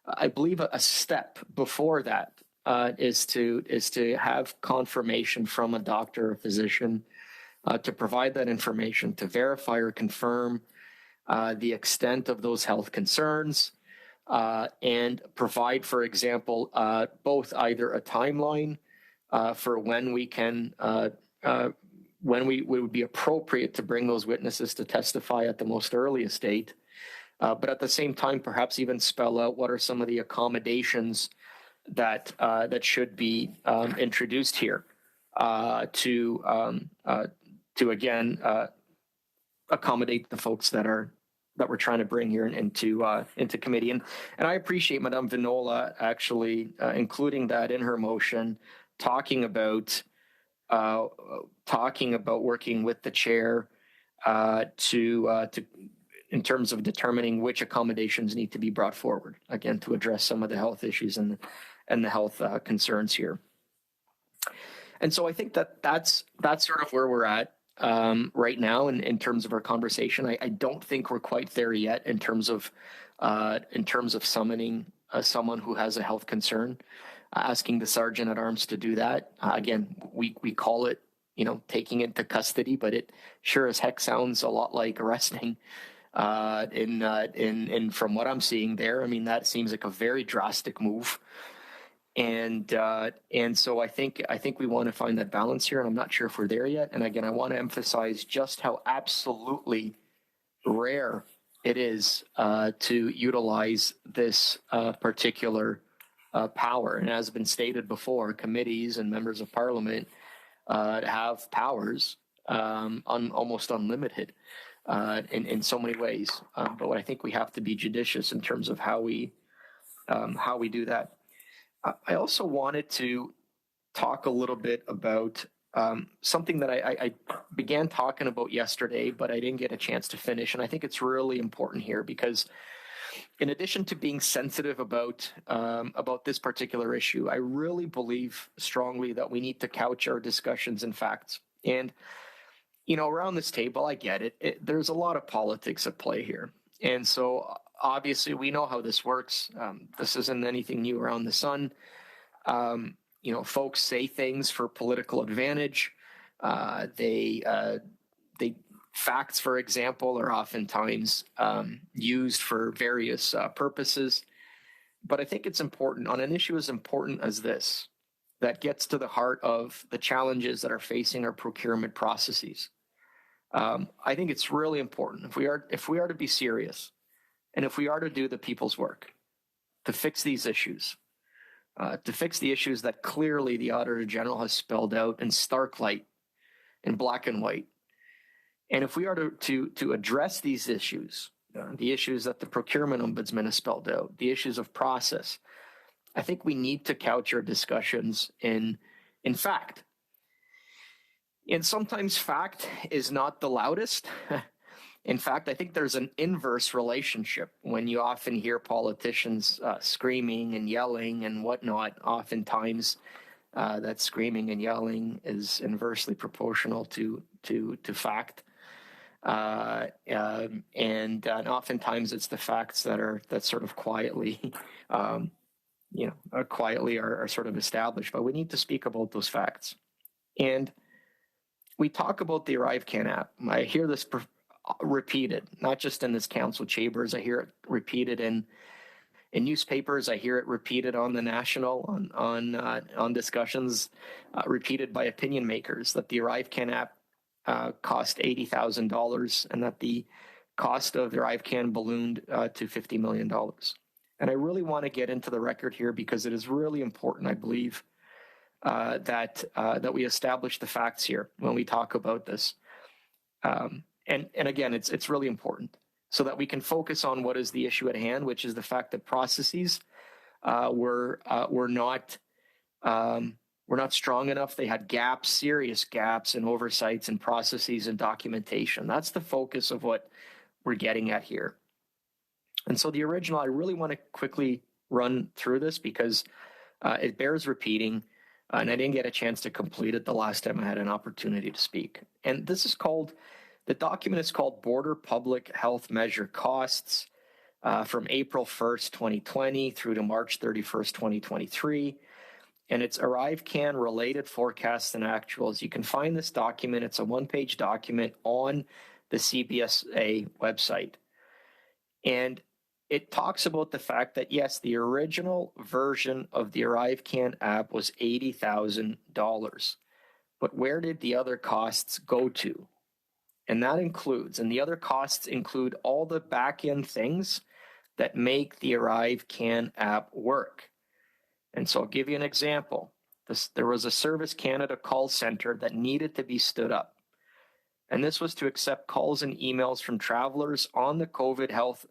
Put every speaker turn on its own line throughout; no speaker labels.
I believe a step before that is to have confirmation from a doctor or physician to provide that information to verify or confirm the extent of those health concerns, and provide, for example, both either a timeline for when we can when we would be appropriate to bring those witnesses to testify at the most earliest date, but at the same time, perhaps even spell out what are some of the accommodations that should be introduced here to again accommodate the folks that we're trying to bring here into committee. And I appreciate Madame Vinola actually including that in her motion, talking about working with the chair to in terms of determining which accommodations need to be brought forward, again, to address some of the health issues and the health concerns here. And so I think that's sort of where we're at right now in terms of our conversation. I don't think we're quite there yet in terms of summoning someone who has a health concern, asking the sergeant at arms to do that. Again, we call it, taking into custody, but it sure as heck sounds a lot like arresting. In from what I'm seeing there, I mean, that seems like a very drastic move. And so I think we want to find that balance here, and I'm not sure if we're there yet. And again, I want to emphasize just how absolutely rare it is to utilize this particular power. And as has been stated before, committees and members of parliament have powers almost unlimited in so many ways. But I think we have to be judicious in terms of how we do that. I also wanted to talk a little bit about something that I began talking about yesterday, but I didn't get a chance to finish. And I think it's really important here because in addition to being sensitive about this particular issue, I really believe strongly that we need to couch our discussions in facts. And, around this table, I get it. There's a lot of politics at play here. And so obviously we know how this works. This isn't anything new around the sun. Folks say things for political advantage. Facts, for example, are oftentimes used for various purposes. But I think it's important on an issue as important as this, that gets to the heart of the challenges that are facing our procurement processes. I think it's really important if we are to be serious, and if we are to do the people's work, to fix these issues, to fix the issues that clearly the Auditor General has spelled out in stark light, in black and white. And if we are to address these issues, the issues that the Procurement Ombudsman has spelled out, the issues of process, I think we need to couch our discussions in fact. And sometimes fact is not the loudest. In fact, I think there's an inverse relationship when you often hear politicians screaming and yelling and whatnot. Oftentimes, that screaming and yelling is inversely proportional to fact, and oftentimes it's the facts that sort of quietly, are sort of established. But we need to speak about those facts, and we talk about the ArriveCan app. I hear this repeated, not just in this council chambers. I hear it repeated in newspapers. I hear it repeated on the national, on discussions, repeated by opinion makers, that the ArriveCan app cost $80,000 and that the cost of the ArriveCan ballooned to $50 million. And I really want to get into the record here because it is really important, I believe, that we establish the facts here when we talk about this. And again, it's really important so that we can focus on what is the issue at hand, which is the fact that processes were not strong enough. They had gaps, serious gaps in oversights and processes and documentation. That's the focus of what we're getting at here. And so the original, I really want to quickly run through this because it bears repeating, and I didn't get a chance to complete it the last time I had an opportunity to speak. And this is called, the document is called Border Public Health Measure Costs. from April 1st, 2020 through to March 31st, 2023. And it's ArriveCan related forecasts and actuals. You can find this document. It's a one-page document on the CBSA website. And it talks about the fact that, yes, the original version of the ArriveCan app was $80,000. But where did the other costs go to? And that includes, and the other costs include all the back-end things that make the ArriveCan app work. And so I'll give you an example. There was a Service Canada call center that needed to be stood up. And this was to accept calls and emails from travelers on the COVID health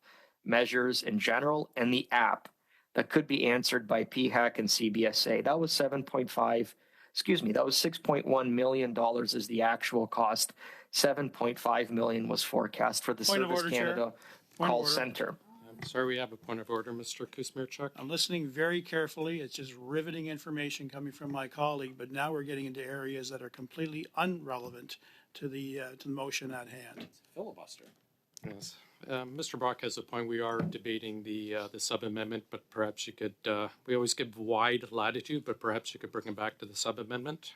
measures in general and the app that could be answered by PHAC and CBSA. That was $6.1 million is the actual cost. $7.5 million was forecast for the Service Canada call center.
Sorry, we have a point of order, Mr. Kuzmierczuk.
I'm listening very carefully. It's just riveting information coming from my colleague, but now we're getting into areas that are completely irrelevant to the motion at hand.
Filibuster. Yes. Mr. Brock has a point. We are debating the sub-amendment, but perhaps you could, we always give wide latitude, but perhaps you could bring it back to the sub-amendment.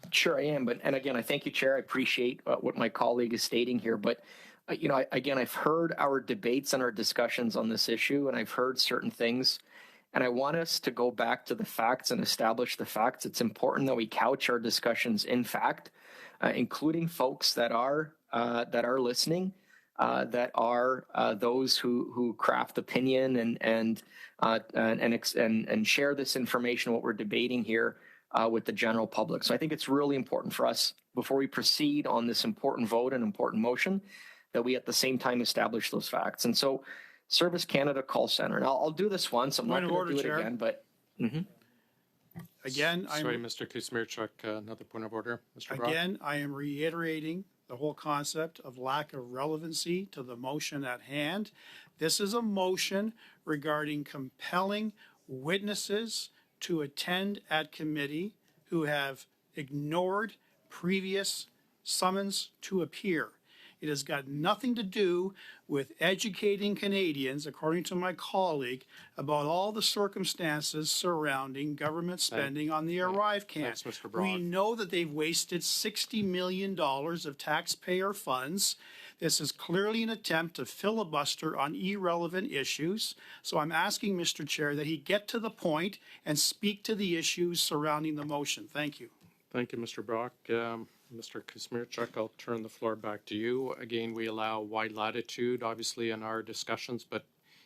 Sure, I am. And again, I thank you, Chair. I appreciate what my colleague is stating here. But, again, I've heard our debates and our discussions on this issue, and I've heard certain things. And I want us to go back to the facts and establish the facts. It's important that we couch our discussions in fact, including folks that are listening, that are those who craft opinion and share this information, what we're debating here with the general public. So I think it's really important for us, before we proceed on this important vote and important motion, that we at the same time establish those facts. And so Service Canada call center, and I'll do this once. I'm not going to do it again, but
again,
sorry, Mr. Kuzmierczuk, another point of order, Mr. Brock.
Again, I am reiterating the whole concept of lack of relevancy to the motion at hand. This is a motion regarding compelling witnesses to attend at committee who have ignored previous summons to appear. It has got nothing to do with educating Canadians, according to my colleague, about all the circumstances surrounding government spending on the ArriveCan.
Thanks, Mr. Brock.
We know that they've wasted $60 million of taxpayer funds. This is clearly an attempt to filibuster on irrelevant issues. So I'm asking, Mr. Chair, that he get to the point and speak to the issues surrounding the motion. Thank you.
Thank you, Mr. Brock. Mr. Kuzmierczuk, I'll turn the floor back to you. Again, we allow wide latitude, obviously, in our discussions, but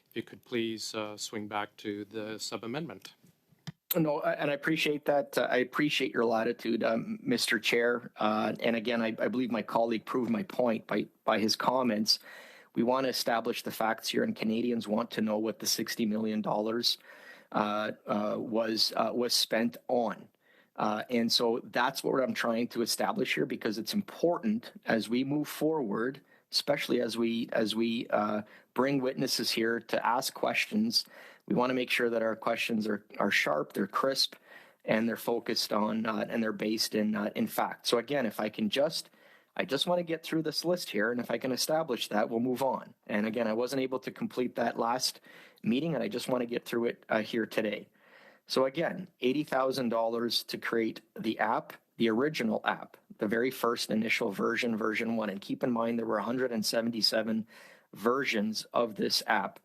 if you could please swing back to the sub-amendment.
No, and I appreciate that. I appreciate your latitude, Mr. Chair. And again, I believe my colleague proved my point by his comments. We want to establish the facts here, and Canadians want to know what the $60 million was spent on. And so that's what I'm trying to establish here, because it's important as we move forward, especially as we bring witnesses here to ask questions. We want to make sure that our questions are sharp, they're crisp, and they're focused on and they're based in fact. So again, if I just want to get through this list here, and if I can establish that, we'll move on. And again, I wasn't able to complete that last meeting, and I just want to get through it here today. So again, $80,000 to create the app, the original app, the very first initial version, version 1. And keep in mind, there were 177 versions of this app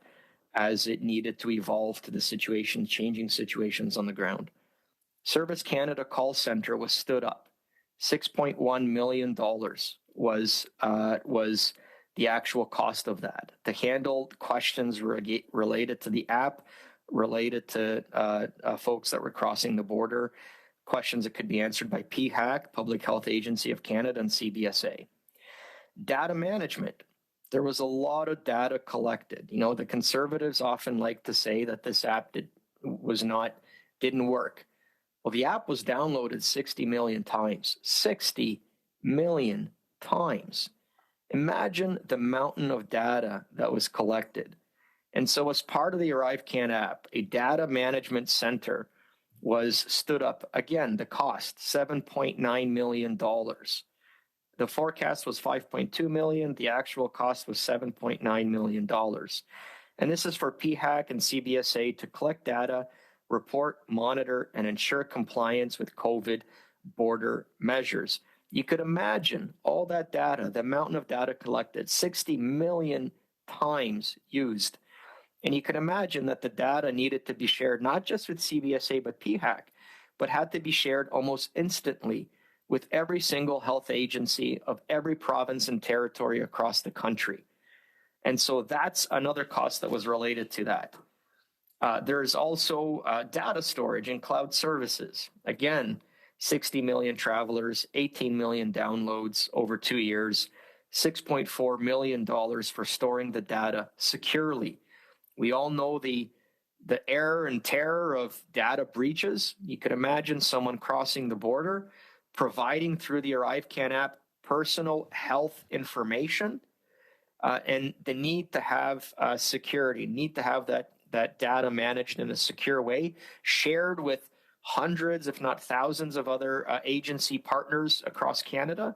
as it needed to evolve to the situation, changing situations on the ground. Service Canada call center was stood up. $6.1 million was the actual cost of that. To handle questions related to the app, related to folks that were crossing the border, questions that could be answered by PHAC, Public Health Agency of Canada, and CBSA. Data management. There was a lot of data collected. You know, the Conservatives often like to say that this app didn't work. Well, the app was downloaded 60 million times. 60 million times. Imagine the mountain of data that was collected. And so as part of the ArriveCan app, a data management center was stood up. Again, the cost, $7.9 million. The forecast was $5.2 million. The actual cost was $7.9 million. And this is for PHAC and CBSA to collect data, report, monitor, and ensure compliance with COVID border measures. You could imagine all that data, the mountain of data collected, 60 million times used. And you can imagine that the data needed to be shared not just with CBSA but PHAC, but had to be shared almost instantly with every single health agency of every province and territory across the country. And so that's another cost that was related to that. There's also data storage and cloud services. Again, 60 million travelers, 18 million downloads over 2 years, $6.4 million for storing the data securely. We all know the error and terror of data breaches. You could imagine someone crossing the border, providing through the ArriveCan app personal health information, and the need to have security, need to have that data managed in a secure way, shared with hundreds, if not thousands of other agency partners across Canada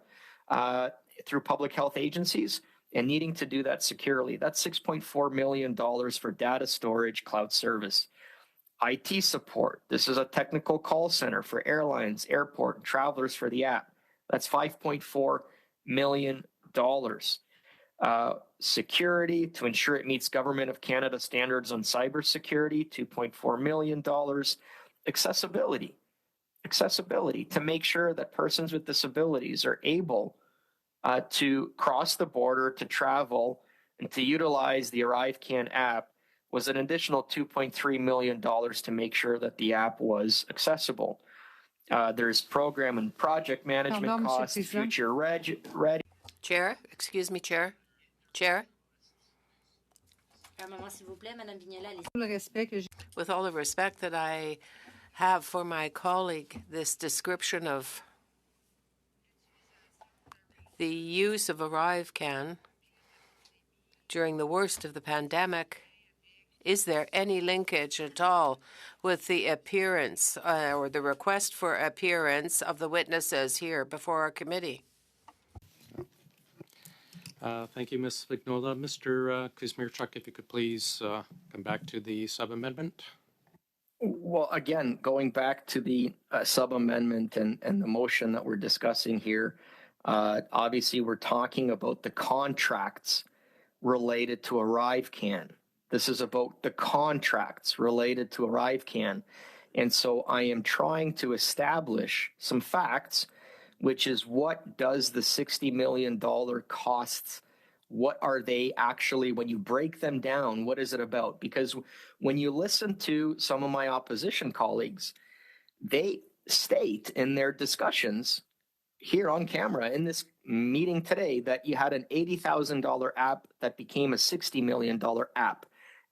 through public health agencies, and needing to do that securely. That's $6.4 million for data storage cloud service. IT support. This is a technical call center for airlines, airport, and travelers for the app. That's $5.4 million. Security to ensure it meets Government of Canada standards on cybersecurity, $2.4 million. Accessibility to make sure that persons with disabilities are able to cross the border, to travel, and to utilize the ArriveCan app was an additional $2.3 million to make sure that the app was accessible. There's program and project management costs, future ready.
Chair, excuse me, Chair. With all the respect that I have for my colleague, this description of the use of ArriveCan during the worst of the pandemic, is there any linkage at all with the appearance or the request for appearance of the witnesses here before our committee?
Thank you, Ms. Vignola. Mr. Kuzmierczuk, if you could please come back to the sub-amendment.
Well, again, going back to the sub-amendment and the motion that we're discussing here, obviously we're talking about the contracts related to ArriveCan. This is about the contracts related to ArriveCan. And so I am trying to establish some facts, which is what does the $60 million costs, what are they actually, when you break them down, what is it about? Because when you listen to some of my opposition colleagues, they state in their discussions here on camera in this meeting today that you had an $80,000 app that became a $60 million app.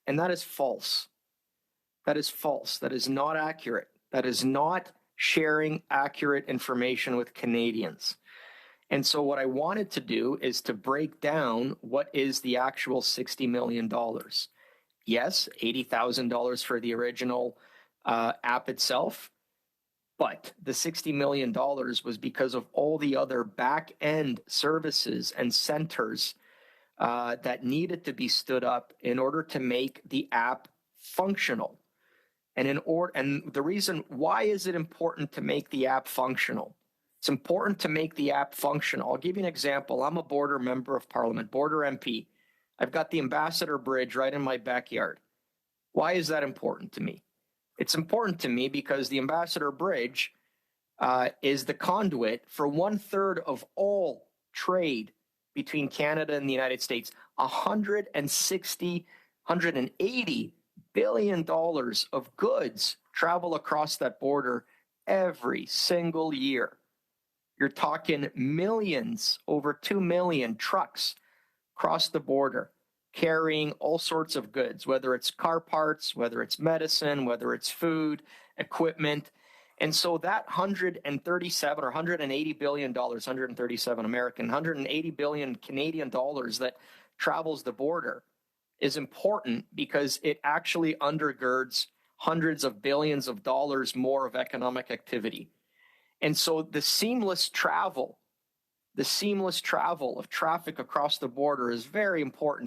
And that is false. That is false. That is not accurate. That is not sharing accurate information with Canadians. And so what I wanted to do is to break down what is the actual $60 million. Yes, $80,000 for the original app itself, but the $60 million was because of all the other back-end services and centers that needed to be stood up in order to make the app functional. And the reason why is it important to make the app functional? It's important to make the app functional. I'll give you an example. I'm a border member of parliament, border MP. I've got the Ambassador Bridge right in my backyard. Why is that important to me? It's important to me because the Ambassador Bridge is the conduit for 1/3 of all trade between Canada and the United States. $180 billion of goods travel across that border every single year. You're talking millions, over 2 million trucks cross the border carrying all sorts of goods, whether it's car parts, whether it's medicine, whether it's food, equipment. And so that $137 or $180 billion, 137 American, 180 billion Canadian dollars that travels the border is important because it actually undergirds hundreds of billions of dollars more of economic activity. And so the seamless travel of traffic across the border is very important